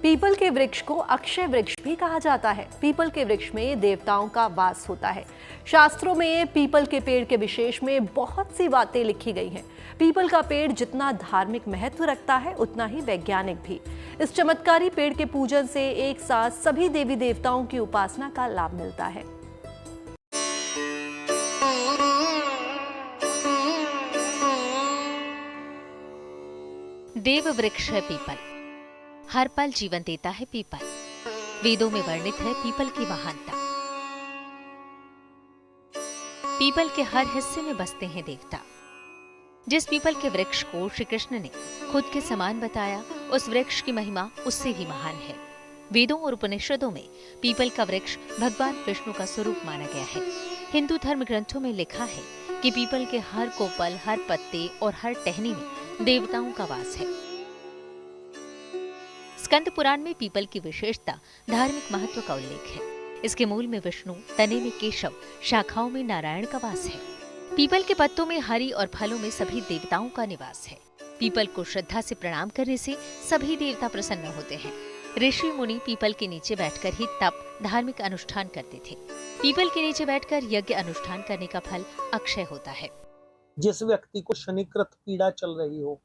People के वृक्ष को अक्षय वृक्ष भी कहा जाता है। पीपल के वृक्ष में देवताओं का वास होता है। शास्त्रों में पीपल के पेड़ के विशेष में बहुत सी बातें लिखी गई हैं। पीपल का पेड़ जितना धार्मिक महत्व रखता है उतना ही वैज्ञानिक भी। इस चमत्कारी पेड़ के पूजन से एक साथ सभी देवी देवताओं की उपासना का लाभ मिलता है। देव वृक्ष है पीपल, हर पल जीवन देता है पीपल। वेदों में वर्णित है पीपल की महानता। पीपल के हर हिस्से में बसते हैं देवता। जिस पीपल के वृक्ष को श्री कृष्ण ने खुद के समान बताया, उस वृक्ष की महिमा उससे भी महान है। वेदों और उपनिषदों में पीपल का वृक्ष भगवान विष्णु का स्वरूप माना गया है। हिंदू धर्म ग्रंथों में लिखा है कि पीपल के हर कोपल, हर पत्ते और हर टहनी में देवताओं का वास है। स्कंद पुराण में पीपल की विशेषता, धार्मिक महत्व का उल्लेख है। इसके मूल में विष्णु, तने में केशव, शाखाओं में नारायण का वास है। पीपल के पत्तों में हरि और फलों में सभी देवताओं का निवास है। पीपल को श्रद्धा से प्रणाम करने से सभी देवता प्रसन्न होते हैं। ऋषि मुनि पीपल के नीचे बैठकर ही तप, धार्मिक अनुष्ठान करते थे। पीपल के नीचे बैठकर यज्ञ अनुष्ठान करने का फल अक्षय होता है। जिस व्यक्ति को शनिकृत पीड़ा चल रही हो,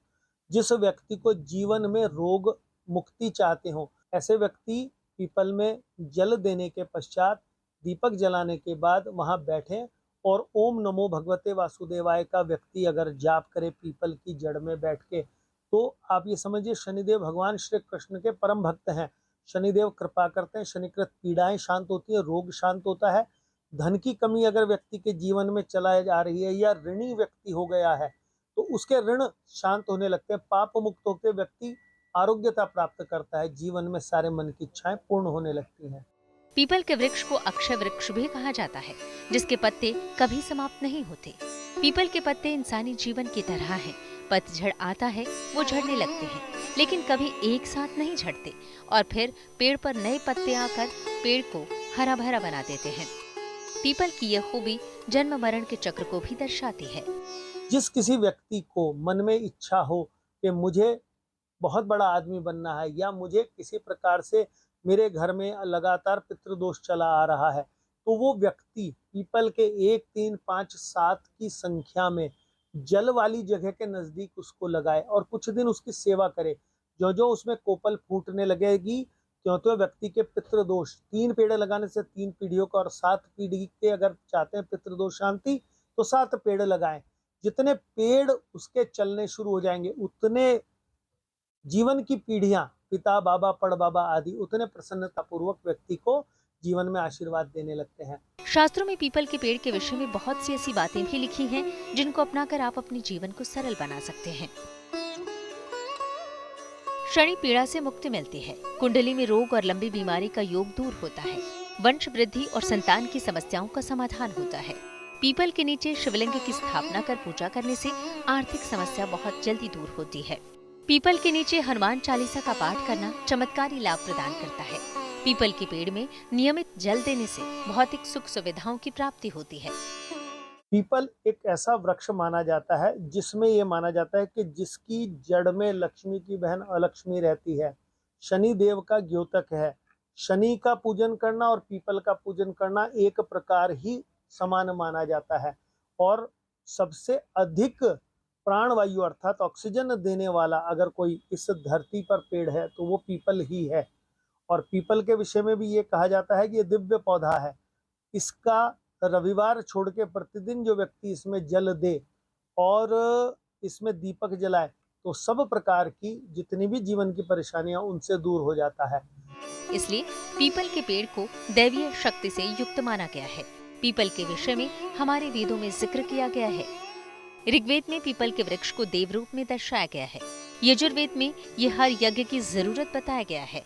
जिस व्यक्ति को जीवन में रोग मुक्ति चाहते हो, ऐसे व्यक्ति पीपल में जल देने के पश्चात, दीपक जलाने के बाद वहां बैठे और ओम नमो भगवते वासुदेवाय का व्यक्ति अगर जाप करे पीपल की जड़ में बैठ के, तो आप ये समझिए शनिदेव भगवान श्री कृष्ण के परम भक्त हैं। शनिदेव कृपा करते हैं, शनिकृत पीड़ाएं शांत होती है, रोग शांत होता है। धन की कमी अगर व्यक्ति के जीवन में चला जा रही है या ऋणी व्यक्ति हो गया है तो उसके ऋण शांत होने लगते हैं। पाप मुक्त होकर व्यक्ति आरोग्यता प्राप्त करता है, जीवन में सारे मन की इच्छाएं पूर्ण होने लगती हैं। पीपल के वृक्ष को अक्षय वृक्ष भी कहा जाता है, जिसके पत्ते कभी समाप्त नहीं होते। पीपल के पत्ते इंसानी जीवन की तरह हैं। पतझड़ आता है, वो झड़ने लगते हैं, लेकिन कभी एक साथ नहीं झड़ते और फिर पेड़ पर नए पत्ते आकर पेड़ को हरा भरा बना देते हैं। पीपल की यह खूबी जन्म मरण के चक्र को भी दर्शाती है। जिस किसी व्यक्ति को मन में इच्छा हो कि मुझे बहुत बड़ा आदमी बनना है या मुझे किसी प्रकार से मेरे घर में लगातार पितृदोष चला आ रहा है, तो वो व्यक्ति पीपल के 1, 3, 5, 7 की संख्या में जल वाली जगह के नजदीक उसको लगाए और कुछ दिन उसकी सेवा करे। जो जो उसमें कोपल फूटने लगेगी, त्यों व्यक्ति के पितृदोष, 3 पेड़ लगाने से 3 पीढ़ियों का, और 7 पीढ़ी के अगर चाहते हैं पितृदोष शांति तो 7 पेड़ लगाएं। जितने पेड़ उसके चलने शुरू हो जाएंगे, उतने जीवन की पीढ़ियां, पिता, बाबा, पड़ बाबा आदि, उतने प्रसन्नता पूर्वक व्यक्ति को जीवन में आशीर्वाद देने लगते हैं। शास्त्रों में पीपल के पेड़ के विषय में बहुत सी ऐसी बातें भी लिखी हैं, जिनको अपनाकर आप अपने जीवन को सरल बना सकते हैं। शनि पीड़ा से मुक्ति मिलती है। कुंडली में रोग और लंबी बीमारी का योग दूर होता है। वंश वृद्धि और संतान की समस्याओं का समाधान होता है। पीपल के नीचे शिवलिंग की स्थापना कर पूजा करने से आर्थिक समस्या बहुत जल्दी दूर होती है। पीपल के नीचे हनुमान चालीसा का पाठ करना चमत्कारी लाभ प्रदान करता है। पीपल के पेड़ में नियमित जल देने से भौतिक सुख सुविधाओं की प्राप्ति होती है। पीपल एक ऐसा वृक्ष माना जाता है जिसमें ये माना जाता है कि जिसकी जड़ में लक्ष्मी की बहन अलक्ष्मी रहती है, शनि देव का द्योतक है। शनि का पूजन करना और पीपल का पूजन करना एक प्रकार ही समान माना जाता है। और सबसे अधिक प्राणवायु अर्थात ऑक्सीजन देने वाला अगर कोई इस धरती पर पेड़ है तो वो पीपल ही है। और पीपल के विषय में भी ये कहा जाता है कि ये दिव्य पौधा है। इसका रविवार छोड़ के प्रतिदिन जो व्यक्ति इसमें जल दे और इसमें दीपक जलाए तो सब प्रकार की जितनी भी जीवन की परेशानियां उनसे दूर हो जाता है। इसलिए पीपल के पेड़ को दैवीय शक्ति से युक्त माना गया है। पीपल के विषय में हमारे वेदों में जिक्र किया गया है। ऋग्वेद में पीपल के वृक्ष को देव रूप में दर्शाया गया है। यजुर्वेद में ये हर यज्ञ की जरूरत बताया गया है।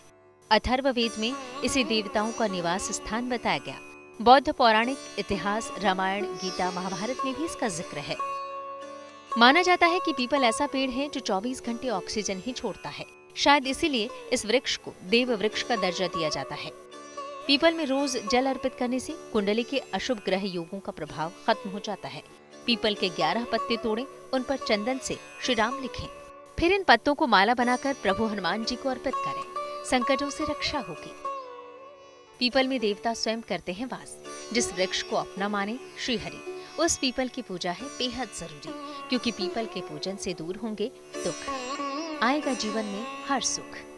अथर्ववेद में इसे देवताओं का निवास स्थान बताया गया। बौद्ध पौराणिक इतिहास, रामायण, गीता, महाभारत में भी इसका जिक्र है। माना जाता है कि पीपल ऐसा पेड़ है जो 24 घंटे ऑक्सीजन ही छोड़ता है। शायद इसीलिए इस वृक्ष को देव वृक्ष का दर्जा दिया जाता है। पीपल में रोज जल अर्पित करने से कुंडली के अशुभ ग्रह योगों का प्रभाव खत्म हो जाता है। पीपल के 11 पत्ते तोड़ें, उन पर चंदन से श्री राम लिखें, फिर इन पत्तों को माला बनाकर प्रभु हनुमान जी को अर्पित करें। संकटों से रक्षा होगी। पीपल में देवता स्वयं करते हैं वास। जिस वृक्ष को अपना माने श्रीहरि, उस पीपल की पूजा है बेहद जरूरी, क्योंकि पीपल के पूजन से दूर होंगे दुख, आएगा जीवन में हर सुख।